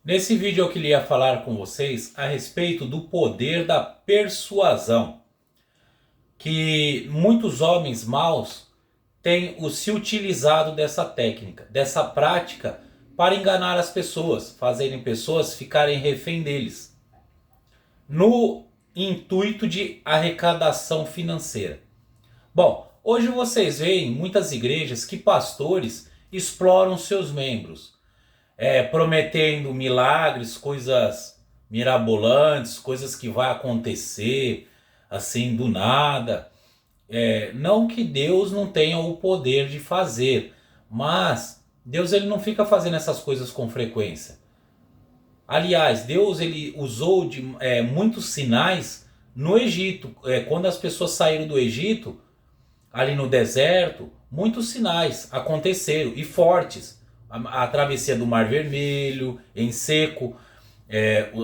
Nesse vídeo eu queria falar com vocês a respeito do poder da persuasão, que muitos homens maus têm se utilizado dessa técnica, dessa prática, para enganar as pessoas, fazerem pessoas ficarem refém deles, no intuito de arrecadação financeira. Bom, hoje vocês veem em muitas igrejas que pastores exploram seus membros, prometendo milagres, coisas mirabolantes, coisas que vai acontecer assim do nada. Não que Deus não tenha o poder de fazer, mas Deus ele não fica fazendo essas coisas com frequência. Aliás, Deus ele usou de muitos sinais no Egito. Quando as pessoas saíram do Egito, ali no deserto, muitos sinais aconteceram e fortes. A travessia do Mar Vermelho, em seco,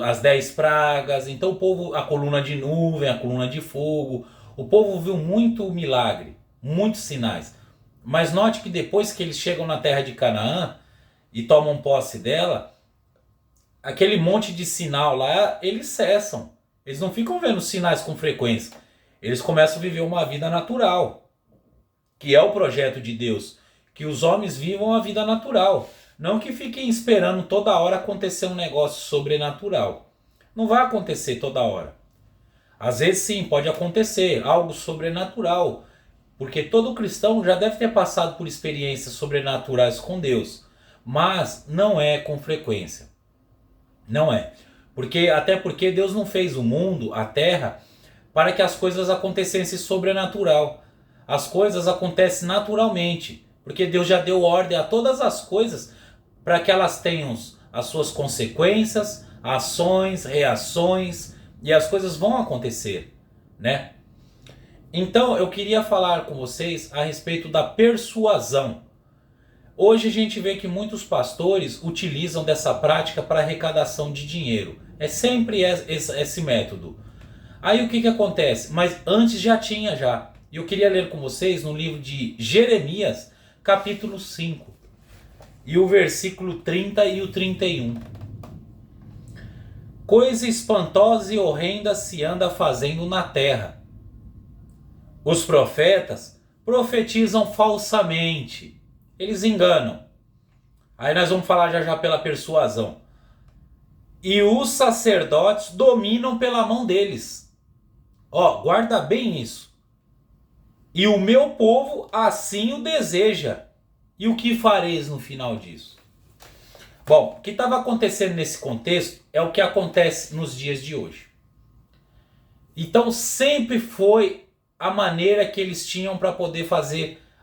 as 10 pragas. Então o povo, a coluna de nuvem, a coluna de fogo, o povo viu muito milagre, muitos sinais. Mas note que depois que eles chegam na terra de Canaã e tomam posse dela, aquele monte de sinal lá, eles cessam. Eles não ficam vendo sinais com frequência. Eles começam a viver uma vida natural, que é o projeto de Deus, que os homens vivam a vida natural, não que fiquem esperando toda hora acontecer um negócio sobrenatural. Não vai acontecer toda hora. Às vezes sim, pode acontecer algo sobrenatural, porque todo cristão já deve ter passado por experiências sobrenaturais com Deus, mas não é com frequência. Não é. Até porque Deus não fez o mundo, a terra, para que as coisas acontecessem sobrenatural. As coisas acontecem naturalmente, porque Deus já deu ordem a todas as coisas para que elas tenham as suas consequências, ações, reações, e as coisas vão acontecer, né? Então eu queria falar com vocês a respeito da persuasão. Hoje a gente vê que muitos pastores utilizam dessa prática para arrecadação de dinheiro. É sempre esse método. Aí o que acontece? Mas antes já tinha já. E eu queria ler com vocês no livro de Jeremias, capítulo 5, e o versículo 30 e o 31. Coisa espantosa e horrenda se anda fazendo na terra. Os profetas profetizam falsamente. Eles enganam. Aí nós vamos falar já pela persuasão. E os sacerdotes dominam pela mão deles. Guarda bem isso. E o meu povo assim o deseja. E o que fareis no final disso? Bom, o que estava acontecendo nesse contexto é o que acontece nos dias de hoje. Então sempre foi a maneira que eles tinham para poder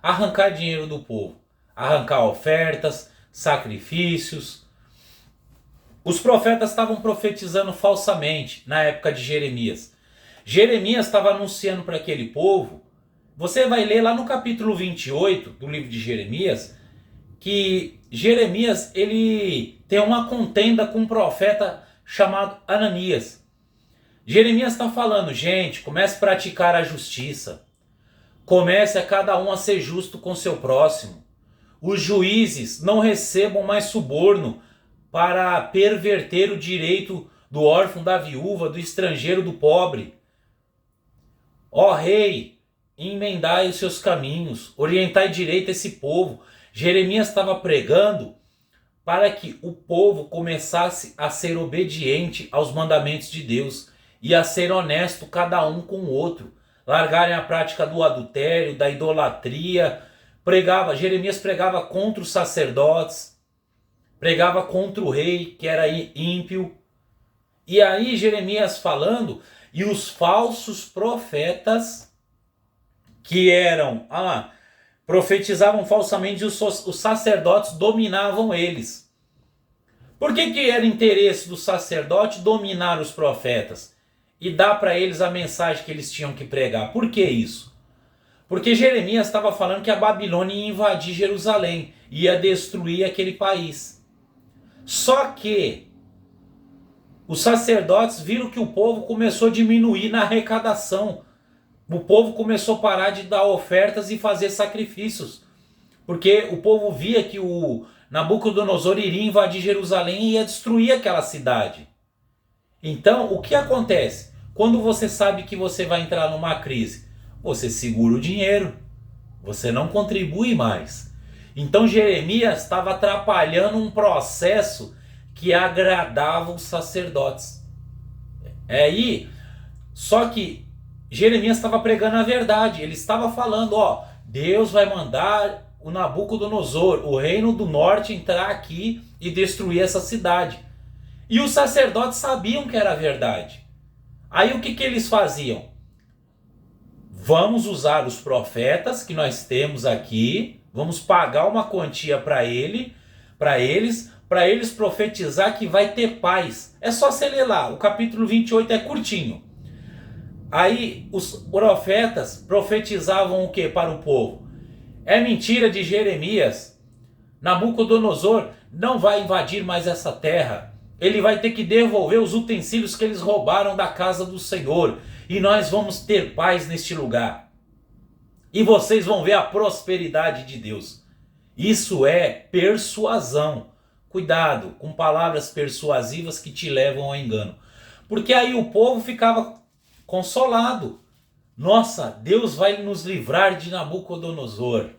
arrancar dinheiro do povo. Arrancar ofertas, sacrifícios. Os profetas estavam profetizando falsamente na época de Jeremias. Jeremias estava anunciando para aquele povo. Você vai ler lá no capítulo 28 do livro de Jeremias, que Jeremias ele tem uma contenda com um profeta chamado Ananias. Jeremias está falando, gente, comece a praticar a justiça. Comece a cada um a ser justo com seu próximo. Os juízes não recebam mais suborno para perverter o direito do órfão, da viúva, do estrangeiro, do pobre. Ó rei, emendai os seus caminhos, orientai direito esse povo. Jeremias estava pregando para que o povo começasse a ser obediente aos mandamentos de Deus e a ser honesto cada um com o outro. Largarem a prática do adultério, da idolatria. Jeremias pregava contra os sacerdotes, pregava contra o rei, que era ímpio. E aí Jeremias falando, e os falsos profetas, que profetizavam falsamente, os sacerdotes dominavam eles. Por que era interesse do sacerdote dominar os profetas e dar para eles a mensagem que eles tinham que pregar? Por que isso? Porque Jeremias estava falando que a Babilônia ia invadir Jerusalém, ia destruir aquele país. Só que os sacerdotes viram que o povo começou a diminuir na arrecadação. O povo começou a parar de dar ofertas e fazer sacrifícios. Porque o povo via que Nabucodonosor iria invadir Jerusalém e ia destruir aquela cidade. Então, o que acontece? Quando você sabe que você vai entrar numa crise, você segura o dinheiro, você não contribui mais. Então Jeremias estava atrapalhando um processo que agradava os sacerdotes. Só que Jeremias estava pregando a verdade. Ele estava falando, Deus vai mandar o Nabucodonosor, o reino do norte, entrar aqui e destruir essa cidade. E os sacerdotes sabiam que era verdade. Aí o que eles faziam? Vamos usar os profetas que nós temos aqui, vamos pagar uma quantia para eles profetizar que vai ter paz. É só você ler lá, o capítulo 28 é curtinho. Aí os profetas profetizavam o que para o povo? É mentira de Jeremias. Nabucodonosor não vai invadir mais essa terra. Ele vai ter que devolver os utensílios que eles roubaram da casa do Senhor. E nós vamos ter paz neste lugar. E vocês vão ver a prosperidade de Deus. Isso é persuasão. Cuidado com palavras persuasivas que te levam ao engano. Porque aí o povo ficava consolado. Nossa, Deus vai nos livrar de Nabucodonosor.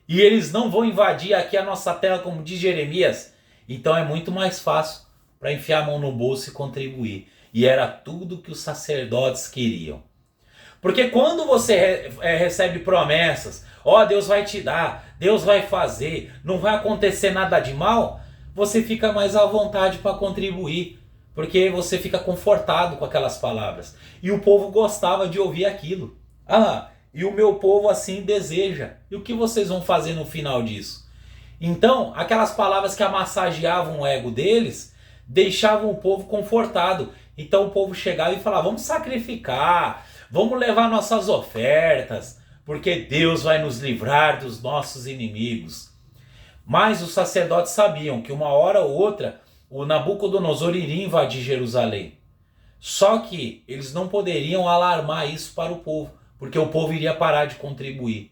E eles não vão invadir aqui a nossa terra, como diz Jeremias. Então é muito mais fácil para enfiar a mão no bolso e contribuir. E era tudo que os sacerdotes queriam. Porque quando você recebe promessas, Deus vai te dar, Deus vai fazer, não vai acontecer nada de mal, você fica mais à vontade para contribuir. Porque você fica confortado com aquelas palavras. E o povo gostava de ouvir aquilo. E o meu povo assim deseja. E o que vocês vão fazer no final disso? Então, aquelas palavras que amassageavam o ego deles, deixavam o povo confortado. Então o povo chegava e falava, vamos sacrificar, vamos levar nossas ofertas, porque Deus vai nos livrar dos nossos inimigos. Mas os sacerdotes sabiam que uma hora ou outra o Nabucodonosor iria invadir Jerusalém. Só que eles não poderiam alarmar isso para o povo, porque o povo iria parar de contribuir.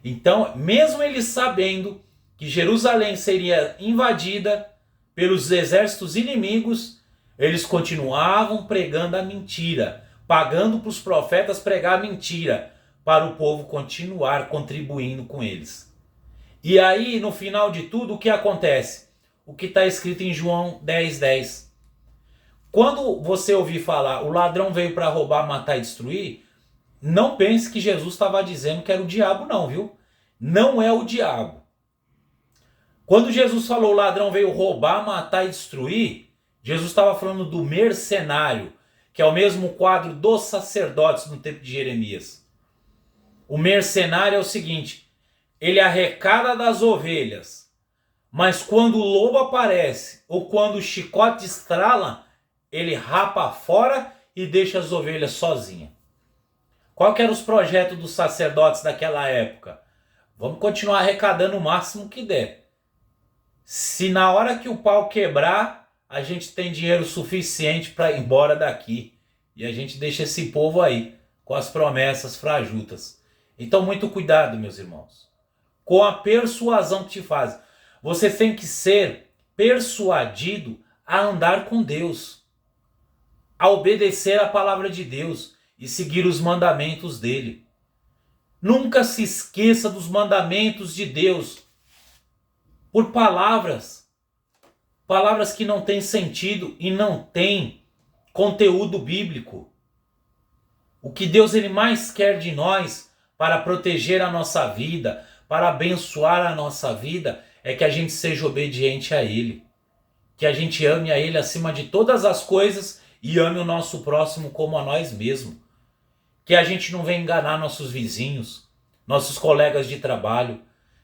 Então, mesmo eles sabendo que Jerusalém seria invadida pelos exércitos inimigos, eles continuavam pregando a mentira, pagando para os profetas pregar a mentira, para o povo continuar contribuindo com eles. E aí, no final de tudo, o que acontece? O que está escrito em João 10:10. Quando você ouvir falar, o ladrão veio para roubar, matar e destruir, não pense que Jesus estava dizendo que era o diabo não, viu? Não é o diabo. Quando Jesus falou o ladrão veio roubar, matar e destruir, Jesus estava falando do mercenário, que é o mesmo quadro dos sacerdotes no tempo de Jeremias. O mercenário é o seguinte, ele arrecada das ovelhas, mas quando o lobo aparece, ou quando o chicote estrala, ele rapa fora e deixa as ovelhas sozinhas. Qual que eram os projetos dos sacerdotes daquela época? Vamos continuar arrecadando o máximo que der. Se na hora que o pau quebrar, a gente tem dinheiro suficiente para ir embora daqui. E a gente deixa esse povo aí, com as promessas frajutas. Então muito cuidado, meus irmãos, com a persuasão que te faz. Você tem que ser persuadido a andar com Deus, a obedecer a palavra de Deus e seguir os mandamentos dele. Nunca se esqueça dos mandamentos de Deus por palavras que não têm sentido e não têm conteúdo bíblico. O que Deus ele mais quer de nós para proteger a nossa vida, para abençoar a nossa vida, é que a gente seja obediente a Ele. Que a gente ame a Ele acima de todas as coisas e ame o nosso próximo como a nós mesmos. Que a gente não venha enganar nossos vizinhos, nossos colegas de trabalho.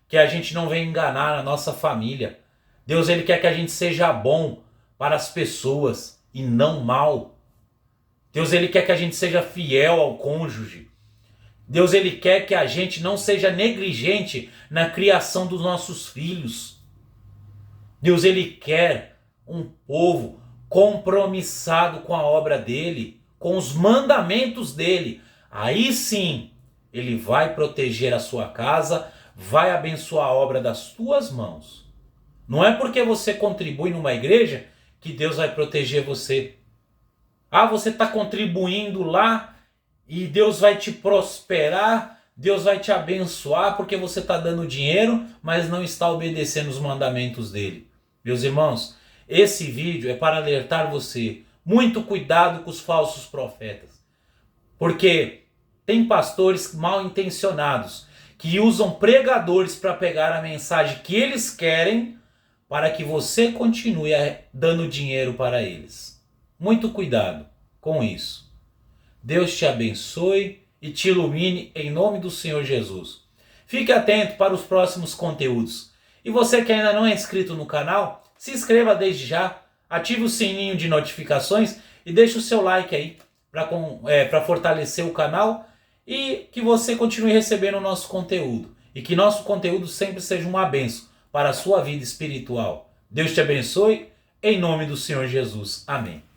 Que a gente não venha enganar a nossa família. Deus ele quer que a gente seja bom para as pessoas e não mal. Deus ele quer que a gente seja fiel ao cônjuge. Deus ele quer que a gente não seja negligente na criação dos nossos filhos. Deus ele quer um povo compromissado com a obra dele, com os mandamentos dele. Aí sim, ele vai proteger a sua casa, vai abençoar a obra das tuas mãos. Não é porque você contribui numa igreja que Deus vai proteger você. Ah, você está contribuindo lá e Deus vai te prosperar, Deus vai te abençoar porque você está dando dinheiro, mas não está obedecendo os mandamentos dele. Meus irmãos, esse vídeo é para alertar você. Muito cuidado com os falsos profetas. Porque tem pastores mal intencionados que usam pregadores para pegar a mensagem que eles querem para que você continue dando dinheiro para eles. Muito cuidado com isso. Deus te abençoe e te ilumine em nome do Senhor Jesus. Fique atento para os próximos conteúdos. E você que ainda não é inscrito no canal, se inscreva desde já, ative o sininho de notificações e deixe o seu like aí para fortalecer o canal e que você continue recebendo o nosso conteúdo. E que nosso conteúdo sempre seja uma bênção para a sua vida espiritual. Deus te abençoe, em nome do Senhor Jesus. Amém.